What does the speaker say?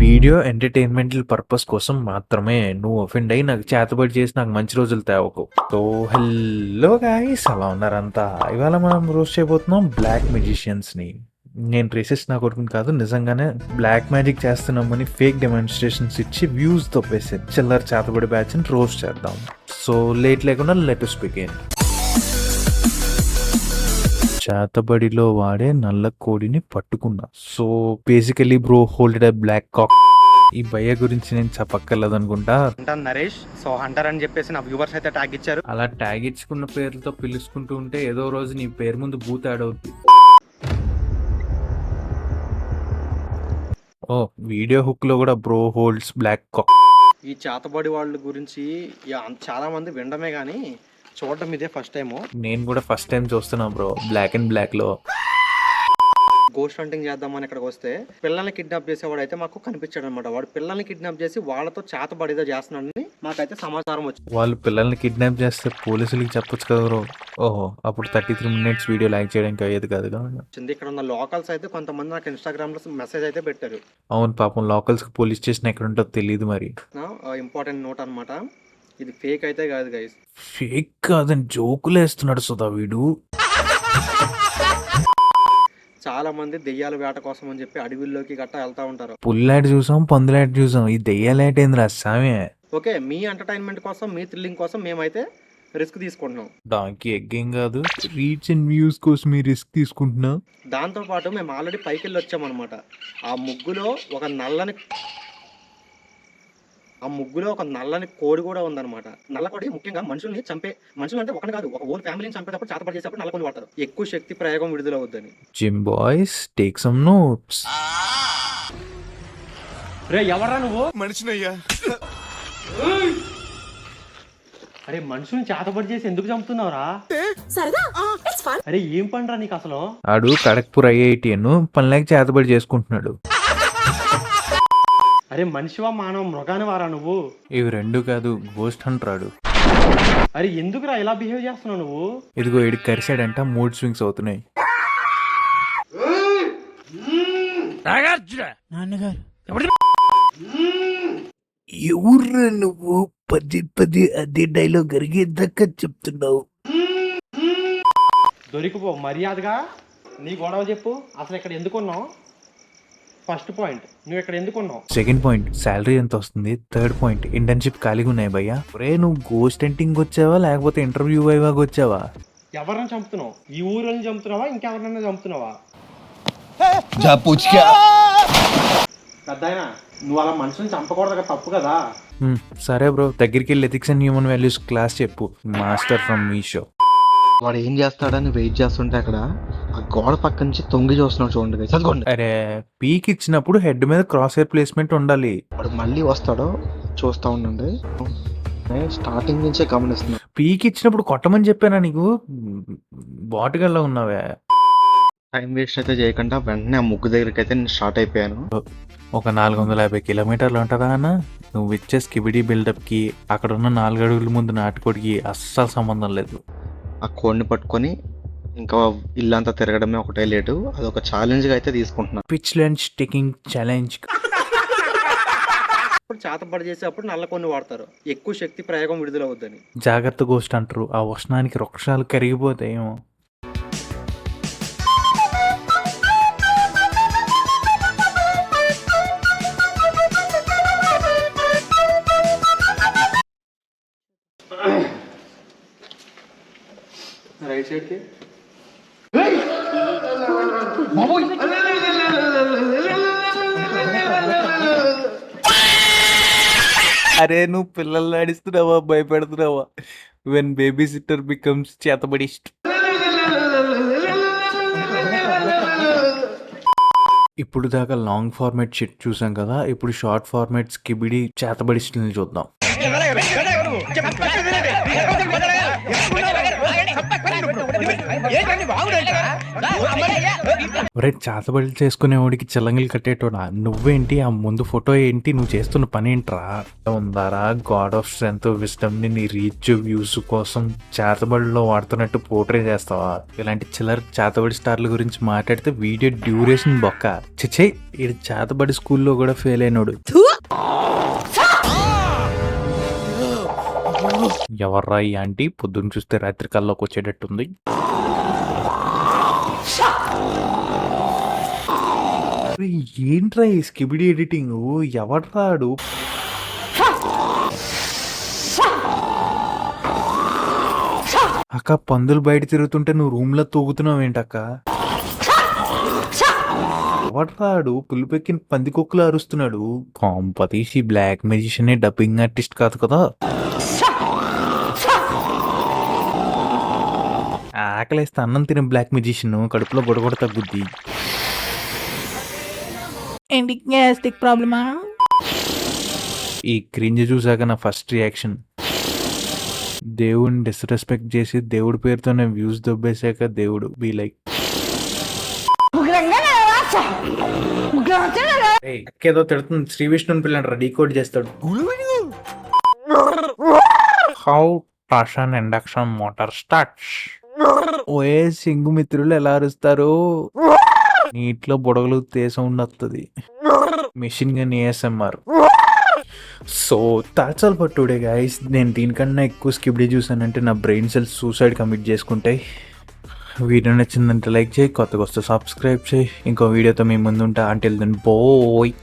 Video ఎంటర్టైన్మెంటల్ purpose కోసం మాత్రమే. నువ్వు ఒఫెండ్ అయ్యి నాకు చేతబడి చేసి నాకు మంచి రోజులు తేవకు. సో హలో గాయ్స్, అలా ఉన్నారంతా. ఇవాళ మనం రోస్ట్ చేయబోతున్నాం బ్లాక్ మెజిషియన్స్ ని. నేను రేసిస్ట్ నా కొడుకుని కాదు, నిజంగానే బ్లాక్ మ్యాజిక్ చేస్తున్నామని ఫేక్ డెమాన్స్ట్రేషన్స్ ఇచ్చి వ్యూస్ తప్పేసి చిల్లర చేతబడి బ్యాచ్ ని రోస్ట్ చేద్దాం. సో లేట్ లేకుండా లెట్ us begin. చేతబడిలో వాడే నల్ల కోడిని పట్టుకున్నా. సో బేసికలీ బ్రో హోల్డెడ్ ఎ బ్లాక్ కాక్. ఈ భయ్య గురించి నేను చెప్పక్కర్లేదు అనుకుంటా. అంటాను నరేష్. సో హంటర్ అని చెప్పేసి నా వ్యూవర్స్ అయితే ట్యాగ్ ఇచ్చారు. అలా ట్యాగ్ ఇచ్చుకున్న పేర్లతో పిలుచుకుంటూ ఉంటే ఏదో రోజు నీ పేరు ముందు బూత్ యాడ్ అవుద్ది. ఓ వీడియో హుక్ లో కూడా బ్రో హోల్డ్స్ బ్లాక్ కాక్. ఈ చేతబడి వాళ్ళ గురించి చాలా మంది వినడమే గానీ చూడడం ఇదే ఫస్ట్ టైం. నేను కూడా ఫస్ట్ టైం చూస్తున్నా బ్రో బ్లాక్ అండ్ బ్లాక్ లో. గోస్ట్ హంటింగ్ చేద్దామని ఇక్కడికి వస్తే పిల్లల్ని కిడ్నాప్ చేసేవాడు అయితే మాకు కనిపించాడు అనమాట. వాడు పిల్లల్ని కిడ్నాప్ చేసి వాళ్ళతో చేతబడిదో చేస్తున్నాడని మాకైతే సమాచారం వచ్చింది. వాళ్ళు పిల్లల్ని కిడ్నాప్ చేస్తే పోలీసులకి చెప్పొచ్చు కదా బ్రో. ఓహో, అప్పుడు 33 minutes వీడియో లైక్ చేయడానికి అయ్యేది కాదు. ఇక్కడ ఉన్న లోకల్స్ అయితే కొంతమంది నాకు ఇన్స్టాగ్రామ్ లో మెసేజ్ అయితే పెట్టారు. అవును పాపం, లోకల్స్ కి పోలీస్ స్టేషన్ ఎక్కడ ఉంటుందో తెలియదు. మరి ఇంపార్టెంట్ నోట్ అనమాట, ఇది ఫేక్ అయితే కాదు గైస్. ఫేక్ కాదని జోకులు వేస్తున్నాడు సుధా వీడు. చాలా మంది దెయ్యాల వేట కోసం అని చెప్పి అడవిల్లోకి గట్టా వెళ్తా ఉంటారు. పుల్లాట చూసాం, పందులాట చూసాం, ఈ దెయ్యాలేట ఏంది రాసామే. ఓకే, మీ ఎంటర్టైన్మెంట్ కోసం, మీ థ్రిల్లింగ్ కోసం మేమైతే రిస్క్ తీసుకుంటున్నాం. డాంకీ ఎగ్గేం కాదు, రీచ్ అండ్ వ్యూస్ కోసం ఈ రిస్క్ తీసుకుంటున్నా. దాంతో పాటు మేము ఆల్రెడీ పైకి వెళ్ళి వచ్చామన్నమాట. ఆ ముగ్గులో ఒక నల్లని కోడి కూడా ఉందన్నమాట. నల్ల కోడి ముఖ్యంగా మనుషుల్ని అంటే ఒకటి కాదు, ఒక ఓన్ ఫ్యామిలీని చంపేటప్పుడు చేతపడి చేసేటప్పుడు నల్ల కోడి వాడతారు. ఎక్కువ శక్తి ప్రయోగం విడుదలవుద్దని. Gym boys take some notes. రే ఎవరా నువ్వు? మనిషినయ్యా. అరే మనుషుల్ని చేతపడి చేసి ఎందుకు చంపుతున్నావురా? అరే ఏం పనిరా నీకు అసలు? ఆడు ఖడగ్పూర్ IITను పనిలేక చేతబడి చేసుకుంటున్నాడు. అరే మనిషివా మానవ మృగాని వారా నువ్వు? ఇవి రెండు కాదు, గోస్ట్ హంటర్. అరే ఎందుకురా ఇలా బిహేవ్ చేస్తున్నావు నువ్వు? ఇదిగో ఇడికి కరిసాడంట, మూడ్ స్వింగ్స్ అవుతున్నాయి. ఎవరు నువ్వు పది అదే డైలాగ్ అరిగేదాకా చెప్తున్నావు? దొరికిపో మర్యాదగా. నీ గొడవ చెప్పు. అసలు ఇక్కడ ఎందుకున్నావు? ఫస్ట్ పాయింట్, నువ్వు ఇక్కడ ఎందుకున్నావు? సెకండ్ పాయింట్, శాలరీ ఎంత వస్తుంది? థర్డ్ పాయింట్, ఇంటర్న్షిప్ ఖాళీగా ఉన్నాయి భయ్యా. ఒరే నువ్వు గోస్ట్ హంటింగ్ వచ్చావా లేకపోతే ఇంటర్వ్యూ వైవాగా వచ్చావా? ఎవరిని చంపుతున్నావు? ఈ ఊరిని చంపుతున్నావా, ఇంకెవరినైనా చంపుతున్నావా? పెద్దాయనా, నువ్వు అలా మనుషుల్ని చంపకూడదు, తప్పు కదా. సరే బ్రో, దగ్గరికి వెళ్ళి ethics and human values class చెప్పు. Master from Meesho. వాడు ఏం చేస్తాడని వెయిట్ చేస్తుంటే అక్కడ ఆ గోడ పక్క నుంచి తొంగి చూస్తున్నాడు చూడండి. చదువుకోండి. అరే పీక్ ఇచ్చినప్పుడు హెడ్ మీద క్రాస్ హెయిర్ ప్లేస్మెంట్ ఉండాలి. వాడు మళ్ళీ వస్తాడో చూస్తా ఉండండి. స్టార్టింగ్ నుంచే గమనిస్తున్నా. పీక్ ఇచ్చినప్పుడు కొట్టమని చెప్పానా నీకు? బాటుగల్లా ఉన్నావే. టైం వేస్ట్ అయితే చేయకుండా వెంటనే ఆ ముగ్గు దగ్గరికి అయితే నేను స్టార్ట్ అయిపోయాను. ఒక 450 కిలోమీటర్లు ఉంటుందా అన్న? నువ్వు ఇచ్చే స్కిబిడీ బిల్డప్కి అక్కడ ఉన్న 4 అడుగుల ముందు నాటుకోడికి అస్సలు సంబంధం లేదు. ఆ కోడిని పట్టుకొని ఇంకా ఇల్లంతా తిరగడమే ఒకటే లేటు. అదొక ఛాలెంజ్గా అయితే తీసుకుంటున్నాను. Pitch lunch taking challenge. చేతబడి చేసేటప్పుడు నల్ల కొన్ని వాడతారు, ఎక్కువ శక్తి ప్రయోగం విడుదలవుద్దని. జాగ్రత్త గోస్ట్ అంటారు. ఆ ఉష్ణానికి వృక్షాలు కరిగిపోతాయేమో. రైట్ సైడ్కి అరే నువ్వు పిల్లల్ని ఆడిస్తున్నావా, భయపెడుతున్నావా? వెన్ బేబీ సిట్టర్ బికమ్స్ చేతబడిస్ట్. ఇప్పుడు దాకా లాంగ్ ఫార్మాట్ షిట్ చూసాం కదా, ఇప్పుడు షార్ట్ ఫార్మాట్ స్కిబిడి చేతబడిస్ట్ని చూద్దాం. ఒరే చేతబడి చేసుకునేవాడికి చిల్లంగిలు కట్టేటోడా నువ్వేంటి ఆ ముందు ఫోటో ఏంటి నువ్వు చేస్తున్న పని ఏంట్రా ఉందారా గాడ్ ఆఫ్ స్ట్రెంత్ విజ్డమ్ ని నీ రీచ్ వ్యూస్ కోసం చేతబడిలో వాడుతున్నట్టు పోర్ట్రే చేస్తావా? ఇలాంటి చిల్లర చేతబడి స్టార్ల గురించి మాట్లాడితే వీడియో డ్యూరేషన్ బొక్క. చిచ్చే ఇది చేతబడి స్కూల్లో కూడా ఫెయిల్ అయినోడు. ఎవర్రా ఈ ఆంటీ పొద్దున్న చూస్తే రాత్రి కల్లోకి వచ్చేటట్టుంది. ఏంట్రా ఈ స్కిబిడి ఎడిటింగ్? ఎవడ్రాడు? అక్క పందులు బయట తిరుగుతుంటే నువ్వు రూమ్ లో తూగుతున్నావు ఏంటక్క? ఎవడ్రాడు? పులిపెక్కిన పంది కుక్కలు అరుస్తున్నాడు. కాంపతీసి బ్లాక్ మెజిషియన్ డబ్బింగ్ ఆర్టిస్ట్ కాదు కదా. ఆకలేస్తే అన్నం తినే బ్లాక్ మెజిషియన్ కడుపులో గొడగొడ తగ్గుద్ది. ఏంటి గ్యాస్ట్రిక్ ప్రాబ్లమా? ఈ క్రింజ్ చూసాక నా ఫస్ట్ రియాక్షన్ దేవుడిని డిస్రెస్పెక్ట్ చేసి దేవుడి పేరుతోనే వ్యూస్ దొబ్బేశాక దేవుడు బీ లైక్ ఏదో తిడుతుంది. శ్రీ విష్ణుని పిల్లంటారా డీకోడ్ చేస్తాడు. How traction induction motor starts. ఓఏ సింగు మిత్రులు ఎలా అరుస్తారు? నీటిలో బుడగలు సౌండ్ వస్తుంది. Machine gun ASMR. So that's all for today guys. నేను దీనికన్నా ఎక్కువ స్కిప్డే చూసానంటే నా బ్రెయిన్ సెల్స్ సూసైడ్ కమిట్ చేసుకుంటాయి. వీడియో నచ్చిందంటే లైక్ చేయి, కొత్తగా వస్తే సబ్స్క్రైబ్ చేయి. ఇంకో వీడియోతో మీ ముందు ఉంటా. అంటిల్ దెన్ బోయ్.